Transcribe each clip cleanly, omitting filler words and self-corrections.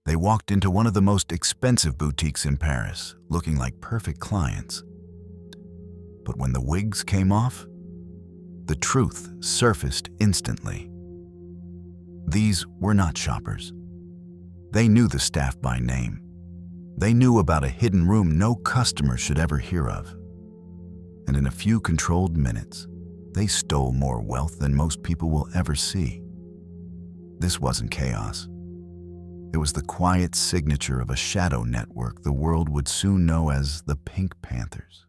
They walked into one of the most expensive boutiques in Paris, looking like perfect clients. But when the wigs came off, the truth surfaced instantly. These were not shoppers. They knew the staff by name. They knew about a hidden room no customer should ever hear of. And in a few controlled minutes, they stole more wealth than most people will ever see. This wasn't chaos. It was the quiet signature of a shadow network the world would soon know as the Pink Panthers.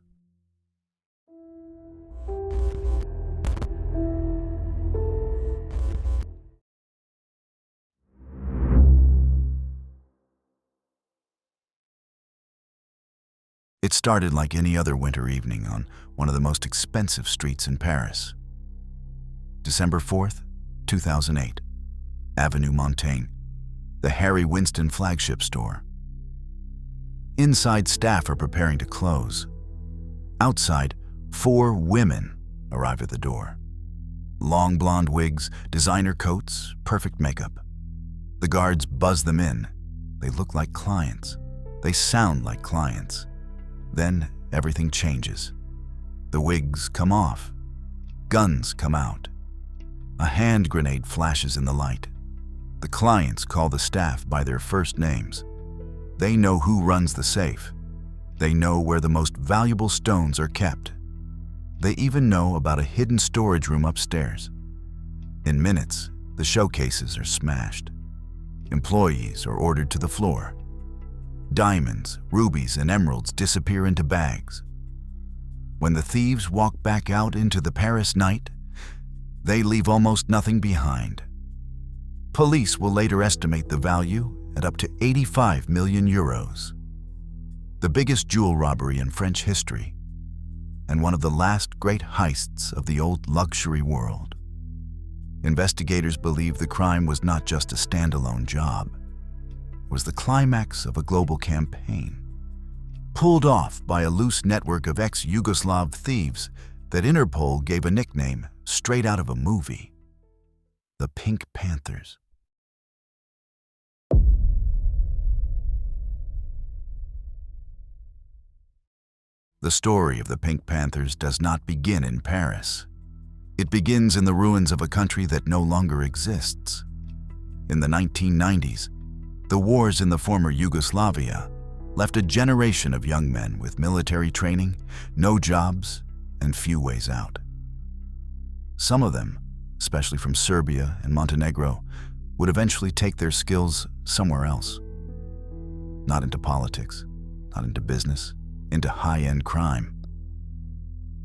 It started like any other winter evening on one of the most expensive streets in Paris. December 4th, 2008, Avenue Montaigne, the Harry Winston flagship store. Inside, staff are preparing to close. Outside, 4 women arrive at the door. Long blonde wigs, designer coats, perfect makeup. The guards buzz them in. They look like clients. They sound like clients. Then everything changes. The wigs come off. Guns come out. A hand grenade flashes in the light. The clients call the staff by their first names. They know who runs the safe. They know where the most valuable stones are kept. They even know about a hidden storage room upstairs. In minutes, the showcases are smashed. Employees are ordered to the floor. Diamonds, rubies, and emeralds disappear into bags. When the thieves walk back out into the Paris night, they leave almost nothing behind. Police will later estimate the value at up to 85 million euros. The biggest jewel robbery in French history, and one of the last great heists of the old luxury world. Investigators believe the crime was not just a standalone job. It was the climax of a global campaign, pulled off by a loose network of ex-Yugoslav thieves that Interpol gave a nickname straight out of a movie: the Pink Panthers. The story of the Pink Panthers does not begin in Paris. It begins in the ruins of a country that no longer exists. In the 1990s, the wars in the former Yugoslavia left a generation of young men with military training, no jobs, and few ways out. Some of them, especially from Serbia and Montenegro, would eventually take their skills somewhere else. Not into politics, not into business, into high-end crime.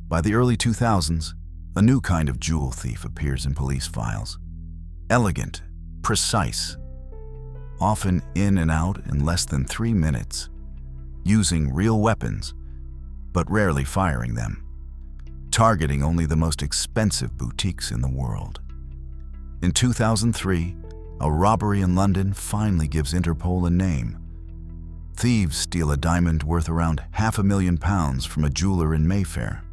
By the early 2000s, a new kind of jewel thief appears in police files. Elegant, precise, often in and out in less than 3 minutes, using real weapons, but rarely firing them, targeting only the most expensive boutiques in the world. In 2003, a robbery in London finally gives Interpol a name. Thieves steal a diamond worth around £500,000 from a jeweler in Mayfair.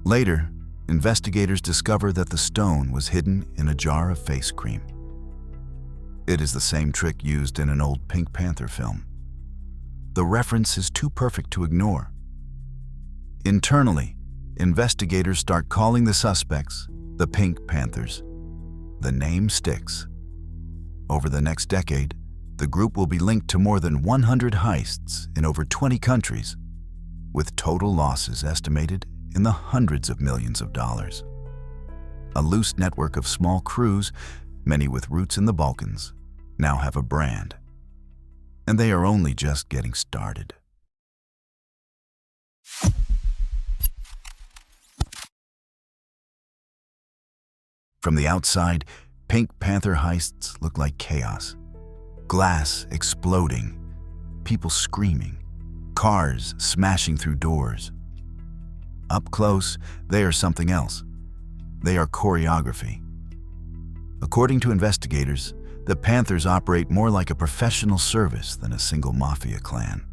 Later, investigators discover that the stone was hidden in a jar of face cream. It is the same trick used in an old Pink Panther film. The reference is too perfect to ignore. Internally, investigators start calling the suspects the Pink Panthers. The name sticks. Over the next decade, the group will be linked to more than 100 heists in over 20 countries, with total losses estimated in the hundreds of millions of dollars. A loose network of small crews, many with roots in the Balkans, now have a brand. And they are only just getting started. From the outside, Pink Panther heists look like chaos. Glass exploding, people screaming, cars smashing through doors. Up close, they are something else. They are choreography. According to investigators, the Panthers operate more like a professional service than a single mafia clan.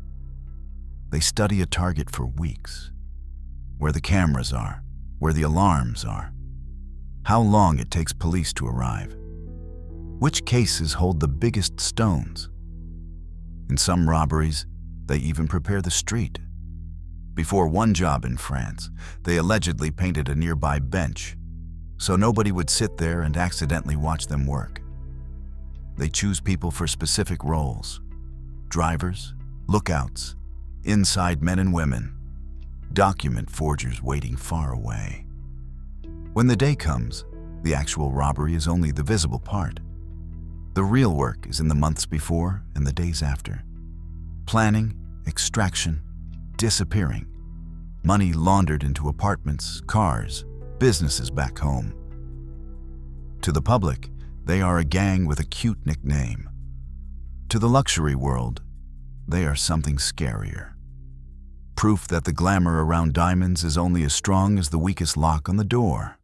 They study a target for weeks. Where the cameras are, where the alarms are, how long it takes police to arrive, which cases hold the biggest stones, In some robberies, they even prepare the street. Before one job in France, they allegedly painted a nearby bench so nobody would sit there and accidentally watch them work. They choose people for specific roles: drivers, lookouts, inside men and women, document forgers waiting far away. When the day comes, the actual robbery is only the visible part. The real work is in the months before and the days after. Planning, extraction, disappearing. Money laundered into apartments, cars, businesses back home. To the public, they are a gang with a cute nickname. To the luxury world, they are something scarier. Proof that the glamour around diamonds is only as strong as the weakest lock on the door.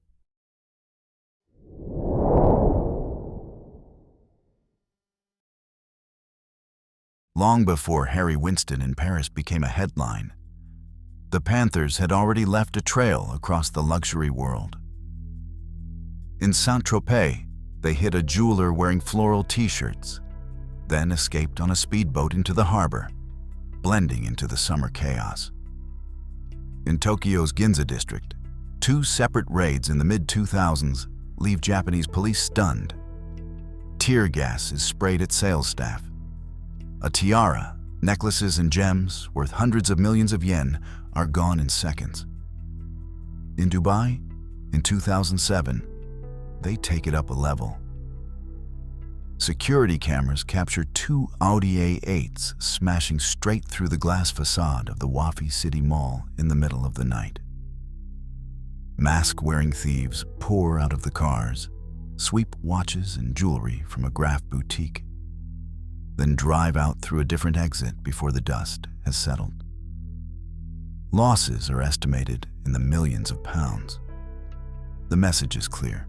Long before Harry Winston in Paris became a headline, the Panthers had already left a trail across the luxury world. In Saint-Tropez, they hit a jeweler wearing floral t-shirts, then escaped on a speedboat into the harbor, blending into the summer chaos. In Tokyo's Ginza district, 2 separate raids in the mid-2000s leave Japanese police stunned. Tear gas is sprayed at sales staff. A tiara, necklaces and gems worth hundreds of millions of yen are gone in seconds. In Dubai, in 2007, they take it up a level. Security cameras capture 2 Audi A8s smashing straight through the glass facade of the Wafi City Mall in the middle of the night. Mask-wearing thieves pour out of the cars, sweep watches and jewelry from a Graff boutique, then drive out through a different exit before the dust has settled. Losses are estimated in the millions of pounds. The message is clear.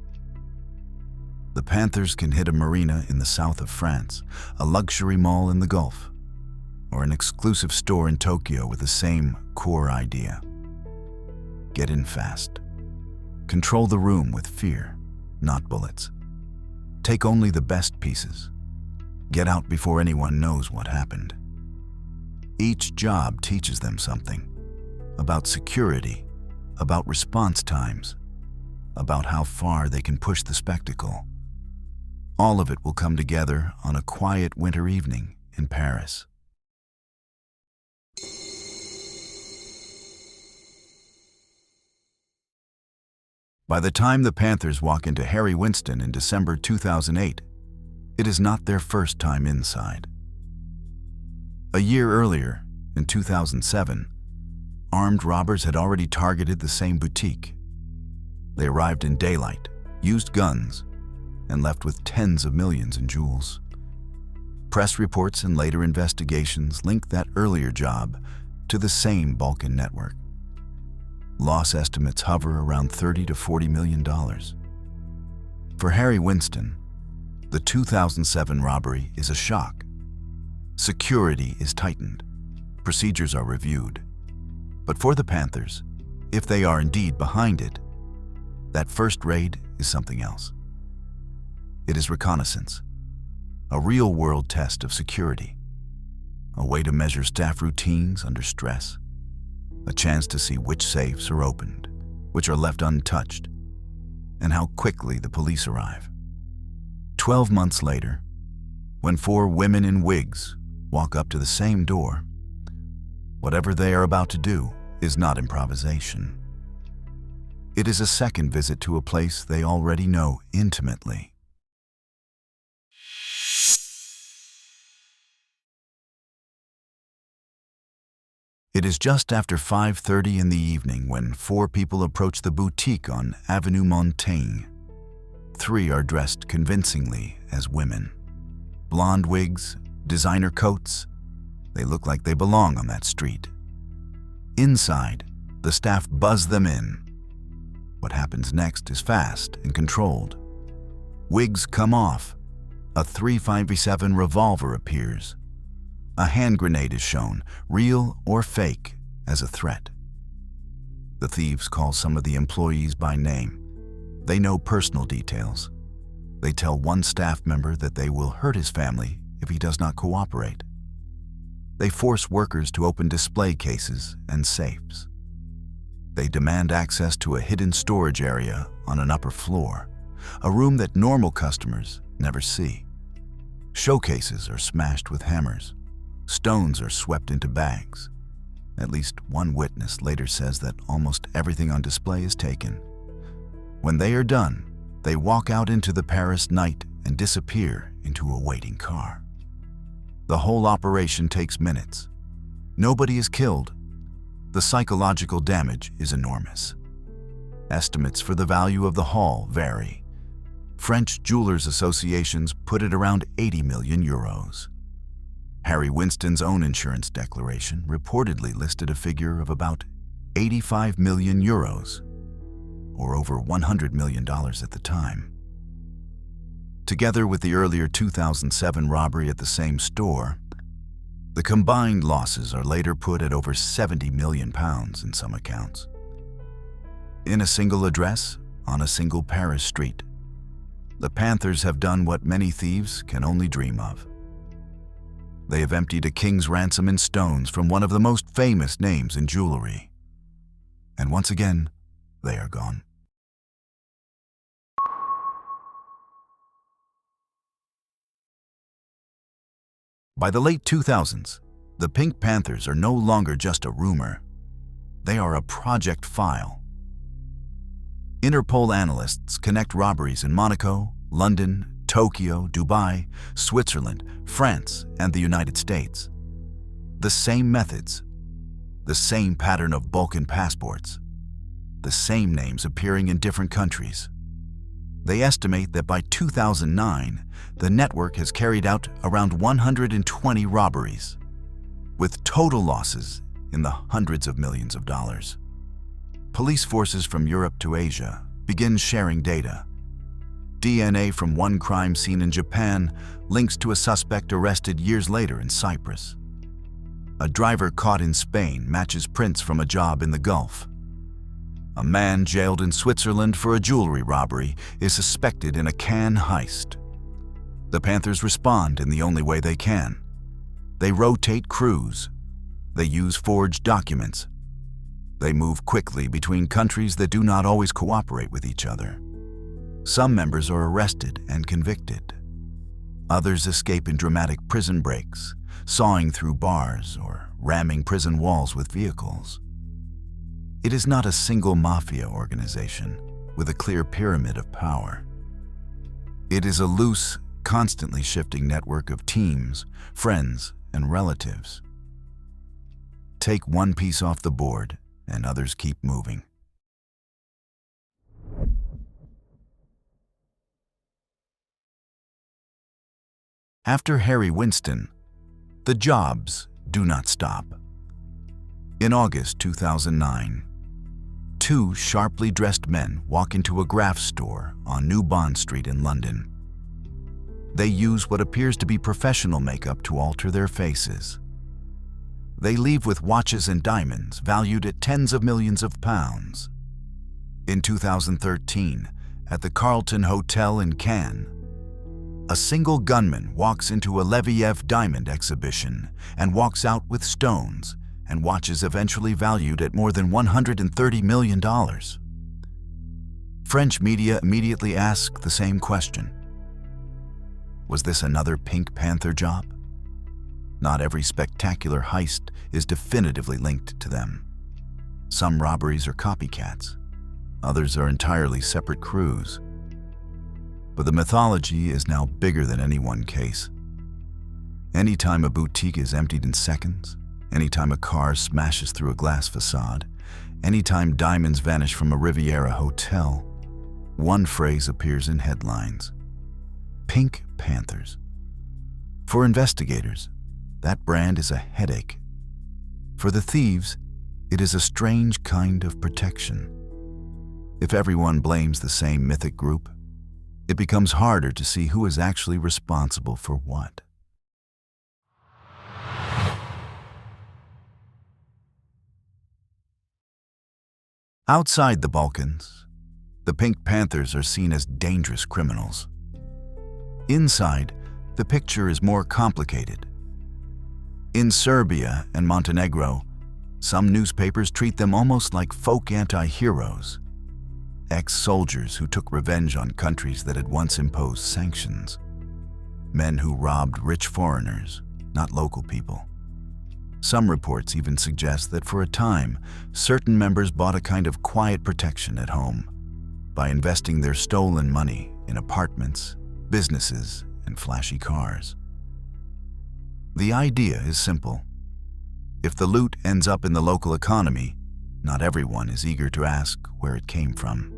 The Panthers can hit a marina in the south of France, a luxury mall in the Gulf, or an exclusive store in Tokyo with the same core idea. Get in fast. Control the room with fear, not bullets. Take only the best pieces. Get out before anyone knows what happened. Each job teaches them something about security, about response times, about how far they can push the spectacle. All of it will come together on a quiet winter evening in Paris. By the time the Panthers walk into Harry Winston in December 2008, it is not their first time inside. A year earlier, in 2007, armed robbers had already targeted the same boutique. They arrived in daylight, used guns, and left with tens of millions in jewels. Press reports and later investigations linked that earlier job to the same Balkan network. Loss estimates hover around $30 to $40 million. For Harry Winston, the 2007 robbery is a shock. Security is tightened. Procedures are reviewed. But for the Panthers, if they are indeed behind it, that first raid is something else. It is reconnaissance, a real-world test of security, a way to measure staff routines under stress, a chance to see which safes are opened, which are left untouched, and how quickly the police arrive. 12 months later, when 4 women in wigs walk up to the same door, whatever they are about to do is not improvisation. It is a second visit to a place they already know intimately. It is just after 5:30 in the evening when 4 people approach the boutique on Avenue Montaigne. 3 are dressed convincingly as women. Blonde wigs, designer coats. They look like they belong on that street. Inside, the staff buzz them in. What happens next is fast and controlled. Wigs come off. A .357 revolver appears. A hand grenade is shown, real or fake, as a threat. The thieves call some of the employees by name. They know personal details. They tell one staff member that they will hurt his family if he does not cooperate. They force workers to open display cases and safes. They demand access to a hidden storage area on an upper floor, a room that normal customers never see. Showcases are smashed with hammers. Stones are swept into bags. At least one witness later says that almost everything on display is taken. When they are done, they walk out into the Paris night and disappear into a waiting car. The whole operation takes minutes. Nobody is killed. The psychological damage is enormous. Estimates for the value of the haul vary. French jewelers' associations put it around 80 million euros. Harry Winston's own insurance declaration reportedly listed a figure of about 85 million euros, or over $100 million at the time. Together with the earlier 2007 robbery at the same store, the combined losses are later put at over £70 million in some accounts. In a single address, on a single Paris street, the Panthers have done what many thieves can only dream of. They have emptied a king's ransom in stones from one of the most famous names in jewelry. And once again, they are gone. By the late 2000s, the Pink Panthers are no longer just a rumor. They are a project file. Interpol analysts connect robberies in Monaco, London, Tokyo, Dubai, Switzerland, France, and the United States. The same methods, the same pattern of Balkan passports, the same names appearing in different countries. They estimate that by 2009, the network has carried out around 120 robberies, with total losses in the hundreds of millions of dollars. Police forces from Europe to Asia begin sharing data. DNA from one crime scene in Japan links to a suspect arrested years later in Cyprus. A driver caught in Spain matches prints from a job in the Gulf. A man jailed in Switzerland for a jewelry robbery is suspected in a Cannes heist. The Panthers respond in the only way they can. They rotate crews. They use forged documents. They move quickly between countries that do not always cooperate with each other. Some members are arrested and convicted. Others escape in dramatic prison breaks, sawing through bars or ramming prison walls with vehicles. It is not a single mafia organization with a clear pyramid of power. It is a loose, constantly shifting network of teams, friends, and relatives. Take one piece off the board, and others keep moving. After Harry Winston, the jobs do not stop. In August 2009, two sharply dressed men walk into a Graff store on New Bond Street in London. They use what appears to be professional makeup to alter their faces. They leave with watches and diamonds valued at tens of millions of pounds. In 2013, at the Carlton Hotel in Cannes, a single gunman walks into a Leviev diamond exhibition and walks out with stones and watches eventually valued at more than $130 million. French media immediately ask the same question. Was this another Pink Panther job? Not every spectacular heist is definitively linked to them. Some robberies are copycats. Others are entirely separate crews. But the mythology is now bigger than any one case. Anytime a boutique is emptied in seconds, anytime a car smashes through a glass facade, anytime diamonds vanish from a Riviera hotel, one phrase appears in headlines: Pink Panthers. For investigators, that brand is a headache. For the thieves, it is a strange kind of protection. If everyone blames the same mythic group, it becomes harder to see who is actually responsible for what. Outside the Balkans, the Pink Panthers are seen as dangerous criminals. Inside, the picture is more complicated. In Serbia and Montenegro, some newspapers treat them almost like folk anti-heroes, ex-soldiers who took revenge on countries that had once imposed sanctions, men who robbed rich foreigners, not local people. Some reports even suggest that for a time, certain members bought a kind of quiet protection at home by investing their stolen money in apartments, businesses, and flashy cars. The idea is simple. If the loot ends up in the local economy, not everyone is eager to ask where it came from.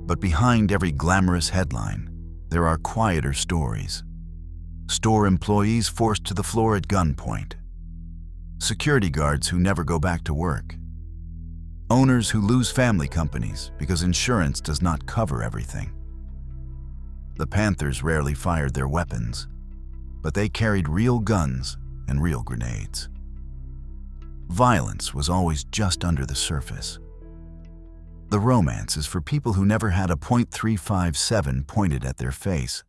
But behind every glamorous headline, there are quieter stories. Store employees forced to the floor at gunpoint. Security guards who never go back to work. Owners who lose family companies because insurance does not cover everything. The Panthers rarely fired their weapons, but they carried real guns and real grenades. Violence was always just under the surface. The romance is for people who never had a .357 pointed at their face.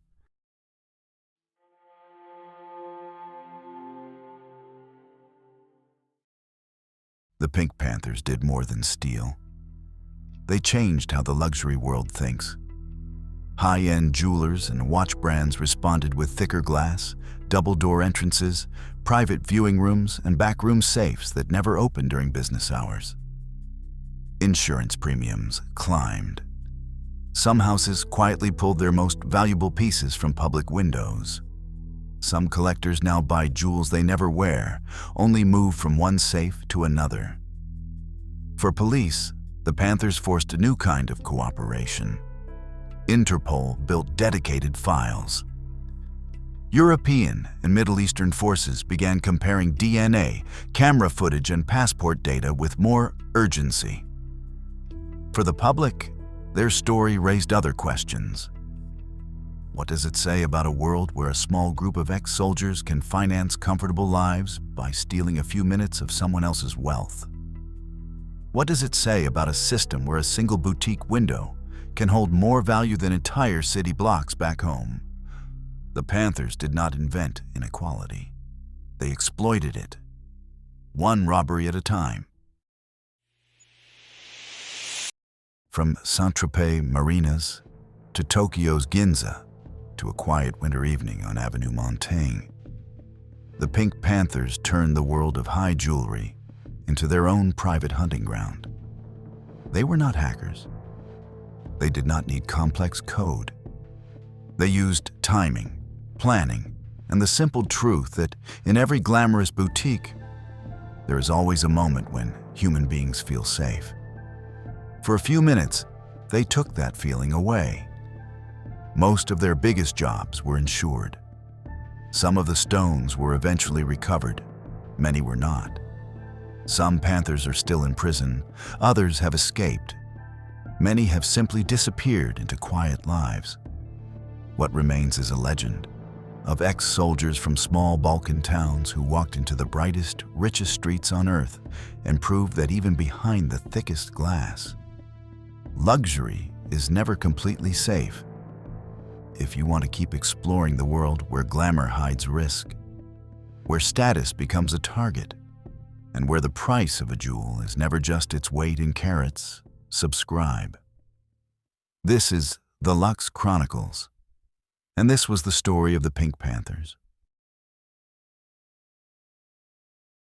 The Pink Panthers did more than steal. They changed how the luxury world thinks. High-end jewelers and watch brands responded with thicker glass, double-door entrances, private viewing rooms, and backroom safes that never opened during business hours. Insurance premiums climbed. Some houses quietly pulled their most valuable pieces from public windows. Some collectors now buy jewels they never wear, only move from one safe to another. For police, the Panthers forced a new kind of cooperation. Interpol built dedicated files. European and Middle Eastern forces began comparing DNA, camera footage, and passport data with more urgency. For the public, their story raised other questions. What does it say about a world where a small group of ex-soldiers can finance comfortable lives by stealing a few minutes of someone else's wealth? What does it say about a system where a single boutique window can hold more value than entire city blocks back home? The Panthers did not invent inequality. They exploited it, one robbery at a time. From Saint-Tropez marinas to Tokyo's Ginza, to a quiet winter evening on Avenue Montaigne, the Pink Panthers turned the world of high jewelry into their own private hunting ground. They were not hackers. They did not need complex code. They used timing, planning, and the simple truth that in every glamorous boutique, there is always a moment when human beings feel safe. For a few minutes, they took that feeling away. Most of their biggest jobs were insured. Some of the stones were eventually recovered. Many were not. Some Panthers are still in prison. Others have escaped. Many have simply disappeared into quiet lives. What remains is a legend of ex-soldiers from small Balkan towns who walked into the brightest, richest streets on earth and proved that even behind the thickest glass, luxury is never completely safe. If you want to keep exploring the world where glamour hides risk, where status becomes a target, and where the price of a jewel is never just its weight in carats, subscribe. This is The Lux Chronicles, and this was the story of the Pink Panthers.